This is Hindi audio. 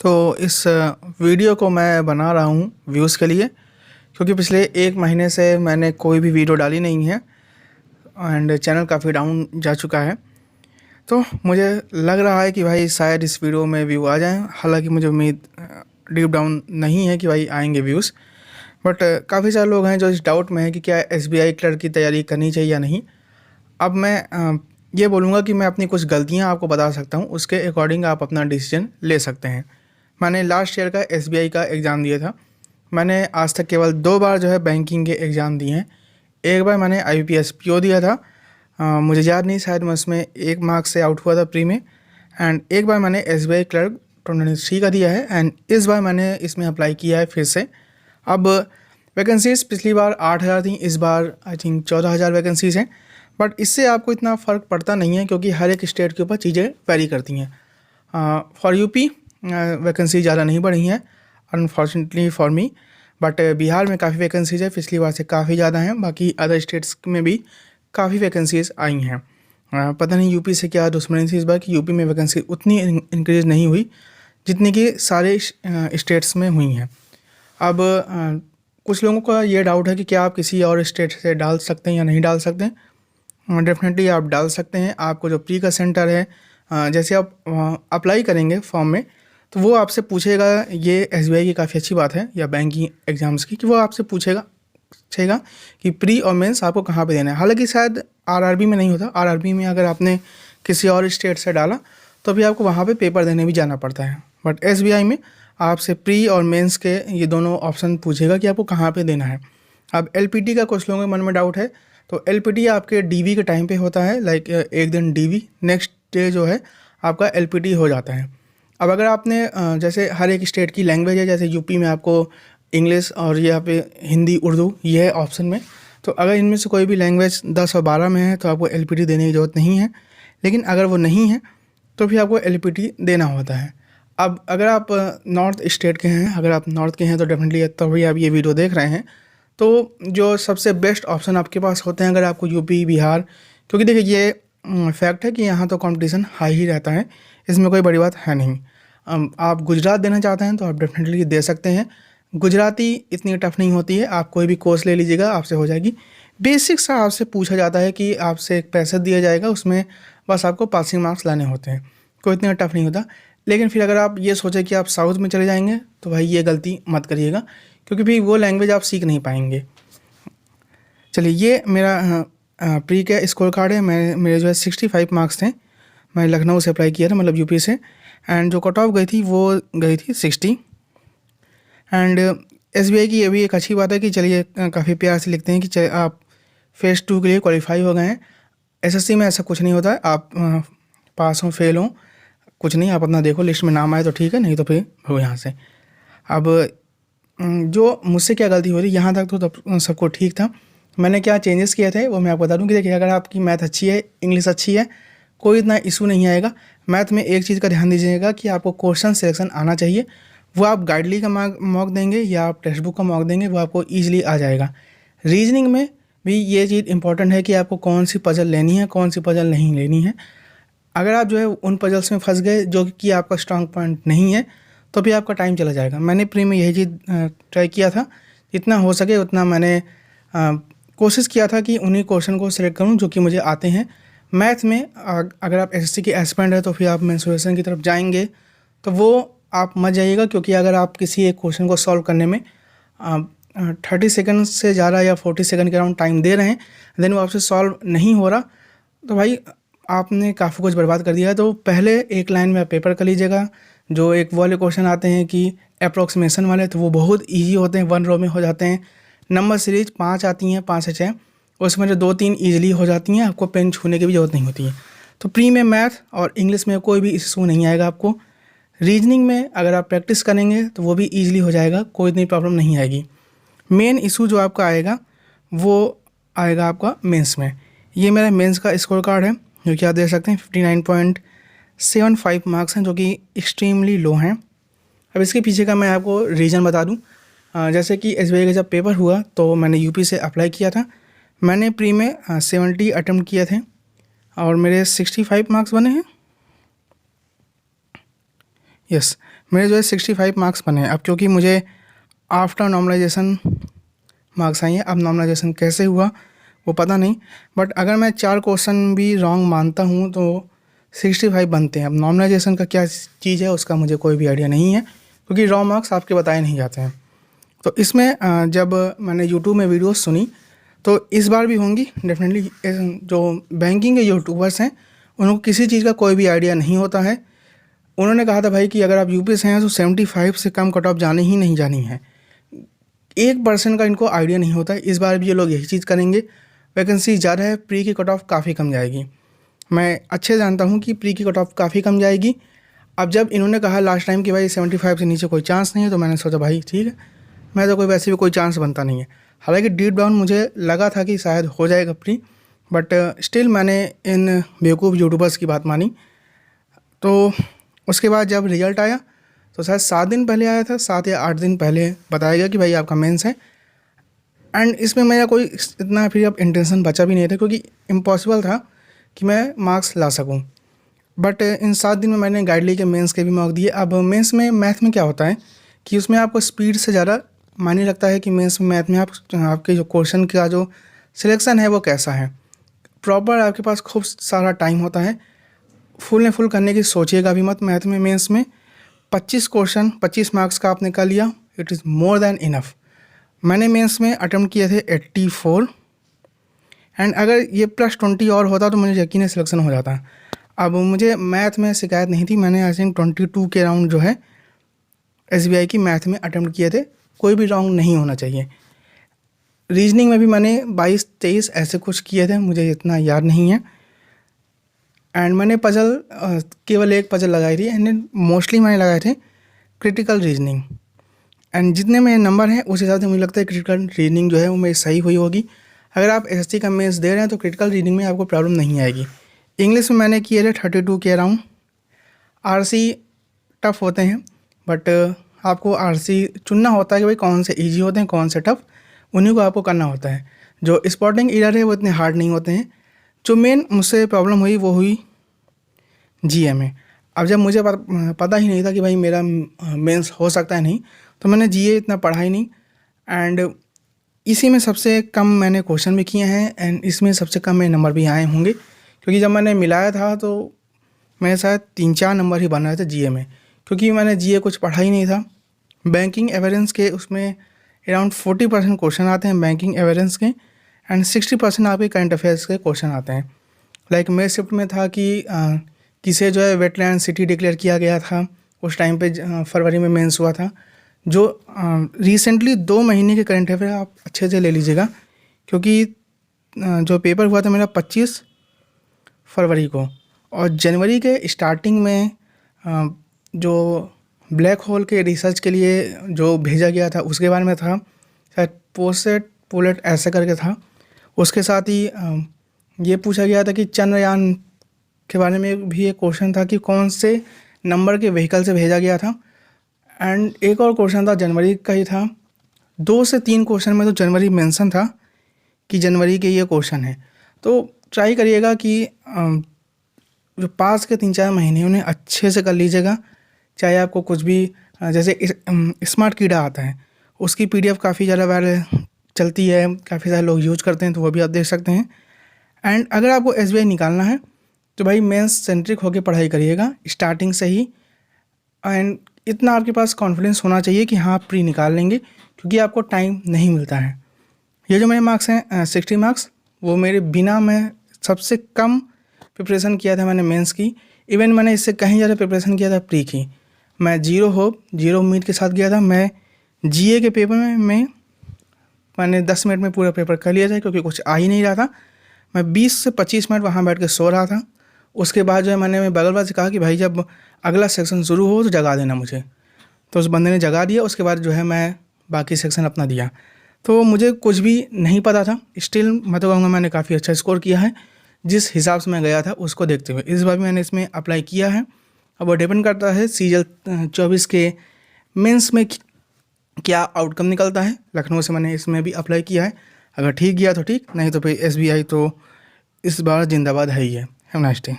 तो इस वीडियो को मैं बना रहा हूँ व्यूज़ के लिए, क्योंकि पिछले 1 महीने से मैंने कोई भी वीडियो डाली नहीं है एंड चैनल काफ़ी डाउन जा चुका है। तो मुझे लग रहा है कि भाई शायद इस वीडियो में व्यू आ जाएँ। हालांकि मुझे उम्मीद डीप डाउन नहीं है कि भाई आएंगे व्यूज़, बट काफ़ी सारे लोग हैं जो इस डाउट में है कि क्या SBI क्लर्क की तैयारी करनी चाहिए या नहीं। अब मैं ये बोलूँगा कि मैं अपनी कुछ गलतियाँ आपको बता सकता हूँ, उसके अकॉर्डिंग आप अपना डिसीजन ले सकते हैं। मैंने लास्ट ईयर का SBI का एग्ज़ाम दिया था। मैंने आज तक केवल 2 बार जो है बैंकिंग के एग्ज़ाम दिए हैं। एक बार मैंने IBPS PO दिया था, मुझे याद नहीं, शायद मैं उसमें 1 मार्क्स से आउट हुआ था प्री में। एंड एक बार मैंने SBI क्लर्क 2023 का दिया है एंड इस बार मैंने इसमें अप्लाई किया है फिर से। अब वैकेंसीज़ पिछली बार 8,000 थी, इस बार आई थिंक 14,000 वैकेंसीज़ हैं। बट इससे आपको इतना फ़र्क पड़ता नहीं है, क्योंकि हर एक स्टेट के ऊपर चीज़ें वेरी करती हैं। फॉर यूपी वैकेंसी ज़्यादा नहीं बढ़ी हैं unfortunately for me, but Bihar में काफ़ी वैकेंसीज़ है, पिछली बार से काफ़ी ज़्यादा हैं। बाकी अदर स्टेट्स में भी काफ़ी वैकेंसीज़ आई हैं। पता नहीं यूपी से क्या दुश्मनी थी इस बार कि यूपी में वैकेंसी उतनी इंक्रीज़ नहीं हुई जितनी कि सारे स्टेट्स में हुई हैं। अब कुछ लोगों का ये डाउट है कि क्या आप किसी और स्टेट से डाल सकते हैं या नहीं डाल सकते हैं। डेफिनेटली आप डाल सकते हैं। आपको जो प्री का सेंटर है, जैसे आप अप्लाई करेंगे फॉर्म में, तो वो आपसे पूछेगा, ये SBI की काफ़ी अच्छी बात है या बैंकिंग एग्ज़ाम्स की, कि वो आपसे पूछेगा कि प्री और मेंस आपको कहाँ पे देना है। हालांकि शायद RRB में नहीं होता। RRB में अगर आपने किसी और स्टेट से डाला तो भी आपको वहाँ पे पेपर देने भी जाना पड़ता है, बट SBI में आपसे प्री और मेंस के ये दोनों ऑप्शन पूछेगा कि आपको कहाँ पे देना है। अब LPT का कुछ लोगों के मन में डाउट है, तो LPT आपके DV के टाइम पे होता है, लाइक एक दिन DV, नेक्स्ट डे जो है आपका LPT हो जाता है। अब अगर आपने जैसे हर एक स्टेट की लैंग्वेज है, जैसे यूपी में आपको इंग्लिश और यहाँ पे हिंदी उर्दू ये है ऑप्शन में, तो अगर इनमें से कोई भी लैंग्वेज 10 और 12 में है तो आपको LPT देने की ज़रूरत नहीं है। लेकिन अगर वो नहीं है तो फिर आपको LPT देना होता है। अब अगर आप नॉर्थ स्टेट के हैं, अगर आप नॉर्थ के हैं तो डेफिनेटली तभी आप ये वीडियो देख रहे हैं, तो जो सबसे बेस्ट ऑप्शन आपके पास होते हैं अगर आपको यूपी बिहार, क्योंकि देखिए ये फैक्ट है कि यहाँ तो कंपटीशन हाई ही रहता है, इसमें कोई बड़ी बात है नहीं। आप गुजरात देना चाहते हैं तो आप डेफिनेटली दे सकते हैं। गुजराती इतनी टफ नहीं होती है, आप कोई भी कोर्स ले लीजिएगा आपसे हो जाएगी। बेसिक सा आपसे पूछा जाता है कि आपसे एक पैसा दिया जाएगा, उसमें बस आपको पासिंग मार्क्स लाने होते हैं, कोई इतना टफ नहीं होता। लेकिन फिर अगर आप ये सोचें कि आप साउथ में चले जाएंगे तो भाई ये गलती मत करिएगा, क्योंकि फिर वो लैंग्वेज आप सीख नहीं पाएंगे। चलिए, ये मेरा प्री का स्कोर कार्ड है। मेरे जो है 65 मार्क्स थे। मैं लखनऊ से अप्लाई किया था, मतलब यूपी से, एंड जो कट ऑफ गई थी वो गई थी 60। एंड SBI की ये भी एक अच्छी बात है कि चलिए काफ़ी प्यार से लिखते हैं कि आप फेज़ 2 के लिए क्वालिफाई हो गए हैं। SSC में ऐसा कुछ नहीं होता है, आप पास हों फेल हों कुछ नहीं, आप अपना देखो, लिस्ट में नाम आए तो ठीक है, नहीं तो फिर हो यहाँ से। अब जो मुझसे क्या गलती हो रही, यहाँ तक तो तब सबको ठीक था। मैंने क्या चेंजेस किए थे वो मैं आपको बता दूँ कि देखिए, अगर आपकी मैथ अच्छी है, इंग्लिश अच्छी है, कोई इतना इशू नहीं आएगा। मैथ में एक चीज़ का ध्यान दीजिएगा कि आपको क्वेश्चन सिलेक्शन आना चाहिए। वो आप गाइडली का मॉक देंगे या आप टेक्स्ट बुक का मॉक देंगे, वो आपको ईजिली आ जाएगा। रीजनिंग में भी ये चीज़ इंपॉर्टेंट है कि आपको कौन सी पजल लेनी है, कौन सी पजल नहीं लेनी है। अगर आप जो है उन पजल्स में फंस गए जो कि आपका स्ट्रांग पॉइंट नहीं है, तो भी आपका टाइम चला जाएगा। मैंने प्री में यही चीज़ ट्राई किया था, जितना हो सके उतना मैंने कोशिश किया था कि उन्हीं क्वेश्चन को सिलेक्ट करूं जो कि मुझे आते हैं। मैथ में अगर आप SSC के एस्पिरेंट है तो फिर आप मेंसुरेशन की तरफ जाएंगे तो वो आप मत जाइएगा, क्योंकि अगर आप किसी एक क्वेश्चन को सॉल्व करने में 30 सेकंड से ज़्यादा या 40 सेकंड के अराउंड टाइम दे रहे हैं, देन वो आपसे सॉल्व नहीं हो रहा, तो भाई आपने काफ़ी कुछ बर्बाद कर दिया है। तो पहले एक लाइन में आप पेपर कर लीजिएगा। जो एक वाले क्वेश्चन आते हैं कि अप्रॉक्सीमेशन वाले, तो वो बहुत ईजी होते हैं, 1 रो में हो जाते हैं। नंबर सीरीज 5 आती हैं, 5 से 6, उसमें जो 2-3 ईजिली हो जाती हैं, आपको पेन छूने की भी ज़रूरत नहीं होती है। तो प्री में मैथ और इंग्लिश में कोई भी इशू नहीं आएगा आपको। रीजनिंग में अगर आप प्रैक्टिस करेंगे तो वो भी ईजिली हो जाएगा, कोई इतनी प्रॉब्लम नहीं आएगी। मेन इशू जो आपका आएगा वो आएगा आपका मेंस में। ये मेरा मेंस का स्कोर कार्ड है, जो कि आप देख सकते हैं 59.75 मार्क्स हैं, जो कि एक्सट्रीमली लो हैं। अब इसके पीछे का मैं आपको रीज़न बता दूं। जैसे कि SBI का जब पेपर हुआ तो मैंने यूपी से अप्लाई किया था। मैंने प्री में 70 अटैम्प्ट किए थे और मेरे 65 मार्क्स बने हैं। यस, मेरे जो है 65 मार्क्स बने हैं। अब क्योंकि मुझे आफ्टर नॉर्मलाइजेशन मार्क्स आई हैं, अब नॉर्मलाइजेशन कैसे हुआ वो पता नहीं, बट अगर मैं 4 क्वेश्चन भी रॉन्ग मानता हूँ तो 65 बनते हैं। अब नॉर्मलाइजेशन का क्या चीज़ है उसका मुझे कोई भी आइडिया नहीं है, क्योंकि रॉ मार्क्स आपके बताए नहीं जाते हैं। तो इसमें जब मैंने यूट्यूब में वीडियोस सुनी तो इस बार भी होंगी डेफिनेटली। जो बैंकिंग के यूट्यूबर्स हैं उनको किसी चीज़ का कोई भी आइडिया नहीं होता है। उन्होंने कहा था भाई कि अगर आप यूपी से हैं तो 75 से कम कट ऑफ जानी ही नहीं जानी है। 1% का इनको आइडिया नहीं होता है। इस बार भी ये लोग यही चीज़ करेंगे। वैकेंसी ज़्यादा है, प्री की कट ऑफ काफ़ी कम जाएगी। मैं अच्छे जानता हूँ कि प्री की कट ऑफ काफ़ी कम जाएगी। अब जब इन्होंने कहा लास्ट टाइम कि भाई 75 से नीचे कोई चांस नहीं है, तो मैंने सोचा भाई ठीक है, मैं तो कोई वैसे भी कोई चांस बनता नहीं है। हालांकि डीप डाउन मुझे लगा था कि शायद हो जाएगा प्री, बट स्टिल मैंने इन बेवकूफ़ यूट्यूबर्स की बात मानी। तो उसके बाद जब रिजल्ट आया तो शायद 7 दिन पहले आया था, 7 या 8 दिन पहले बताया गया कि भाई आपका मेंस है। एंड इसमें मेरा कोई इतना फिर अब इंटेंशन बचा भी नहीं था, क्योंकि इम्पॉसिबल था कि मैं मार्क्स ला सकूं। बट इन 7 दिन में मैंने गाइड ली के मेंस के भी मार्क्स दिए। अब मेंस में मैथ में क्या होता है कि उसमें आपको स्पीड से ज़्यादा मायने रखता है कि मेंस में मैथ में आपके जो क्वेश्चन का जो सिलेक्शन है वो कैसा है। प्रॉपर आपके पास खूब सारा टाइम होता है, फुल ने फुल करने की सोचिएगा भी मत। मैथ में मेंस में 25 क्वेश्चन 25 मार्क्स का आपने कर लिया, it is more than enough. मैंने मेंस में अटेम्प्ट किए थे 84, एंड अगर ये +20 और होता तो मुझे यकीन सिलेक्शन हो जाता। अब मुझे मैथ में शिकायत नहीं थी। मैंने आई थिंक 22 के राउंड जो है SBI की मैथ में अटेम्प्ट किए थे, कोई भी रॉन्ग नहीं होना चाहिए। रीजनिंग में भी मैंने 22-23 ऐसे कुछ किए थे, मुझे इतना याद नहीं है। एंड मैंने पजल केवल एक पजल लगाई थी, एंड मोस्टली मैंने लगाए थे क्रिटिकल रीजनिंग। एंड जितने मेरे नंबर हैं उस हिसाब से मुझे लगता है क्रिटिकल रीजनिंग जो है वो मेरी सही हुई होगी। अगर आप SSC का मेंस दे रहे हैं तो क्रिटिकल रीजनिंग में आपको प्रॉब्लम नहीं आएगी। इंग्लिश में मैंने किए थे 32 के अराउंड। RC टफ़ होते हैं, बट आपको RC चुनना होता है कि भाई कौन से ईजी होते हैं कौन से टफ़, उन्हीं को आपको करना होता है। जो स्पॉटिंग एरर है वो इतने हार्ड नहीं होते हैं। जो मेन मुझसे प्रॉब्लम हुई वो हुई GA में। अब जब मुझे पता ही नहीं था कि भाई मेरा मेंस हो सकता है नहीं, तो मैंने GA इतना पढ़ा ही नहीं। एंड इसी में सबसे कम मैंने क्वेश्चन भी किए हैं, एंड इसमें सबसे कम मेरे नंबर भी आए होंगे, क्योंकि जब मैंने मिलाया था तो मेरे शायद 3-4 नंबर ही बन रहे थे GA में, क्योंकि मैंने GA कुछ पढ़ा ही नहीं था। बैंकिंग एवेरेंस के उसमें अराउंड 40% क्वेश्चन आते हैं बैंकिंग एवेरेंस के, एंड 60% आपके करंट अफेयर्स के क्वेश्चन आते हैं। लाइक मेरे शिफ्ट में था कि किसे जो है वेटलैंड सिटी डिक्लेयर किया गया था, उस टाइम पे फरवरी में मेंस हुआ था। जो रिसेंटली 2 महीने के करंट अफेयर आप अच्छे से ले लीजिएगा, क्योंकि जो पेपर हुआ था मेरा 25 फरवरी को, और जनवरी के स्टार्टिंग में जो ब्लैक होल के रिसर्च के लिए जो भेजा गया था उसके बारे में था, शायद पोसेट पोलेट ऐसे करके था। उसके साथ ही ये पूछा गया था कि चंद्रयान के बारे में भी एक क्वेश्चन था कि कौन से नंबर के व्हीकल से भेजा गया था। एंड एक और क्वेश्चन था जनवरी का ही था। 2 से 3 क्वेश्चन में तो जनवरी मेंशन था कि जनवरी के ये क्वेश्चन है। तो ट्राई करिएगा कि जो पास के 3-4 महीने उन्हें अच्छे से कर लीजिएगा। चाहे आपको कुछ भी जैसे स्मार्ट कीड़ा आता है, उसकी PDF काफ़ी ज़्यादा वायरल चलती है, काफ़ी सारे लोग यूज करते हैं, तो वो भी आप देख सकते हैं। एंड अगर आपको SBI निकालना है तो भाई मेंस सेंट्रिक होकर पढ़ाई करिएगा स्टार्टिंग से ही। एंड इतना आपके पास कॉन्फिडेंस होना चाहिए कि हाँ आप प्री निकाल लेंगे, क्योंकि आपको टाइम नहीं मिलता है। ये जो मेरे मार्क्स हैं 60 मार्क्स, वो मेरे बिना मैं सबसे कम प्रिपरेशन किया था मैंने मेंस की। इवन मैंने इससे कहीं ज़्यादा प्रिपरेशन किया था प्री की। मैं 0 होप 0 उम्मीद के साथ गया था। मैं GA के पेपर में मैंने 10 मिनट में पूरा पेपर कर लिया था, क्योंकि कुछ आ ही नहीं रहा था। मैं 20 से 25 मिनट वहाँ बैठ के सो रहा था। उसके बाद जो है मैंने बगल वाले से कहा कि भाई जब अगला सेक्शन शुरू हो तो जगा देना मुझे। तो उस बंदे ने जगा दिया। उसके बाद जो है मैं बाकी सेक्शन अपना दिया। तो मुझे कुछ भी नहीं पता था, स्टिल मैं तो कहूँगा मैंने काफ़ी अच्छा स्कोर किया है जिस हिसाब से मैं गया था उसको देखते हुए। इस बार भी मैंने इसमें अप्लाई किया है। अब वो डिपेंड करता है CGL 24 के मेंस में क्या आउटकम निकलता है। लखनऊ से मैंने इसमें भी अप्लाई किया है, अगर ठीक गया तो ठीक, नहीं तो फिर SBI तो इस बार जिंदाबाद है ही है। Have nice day.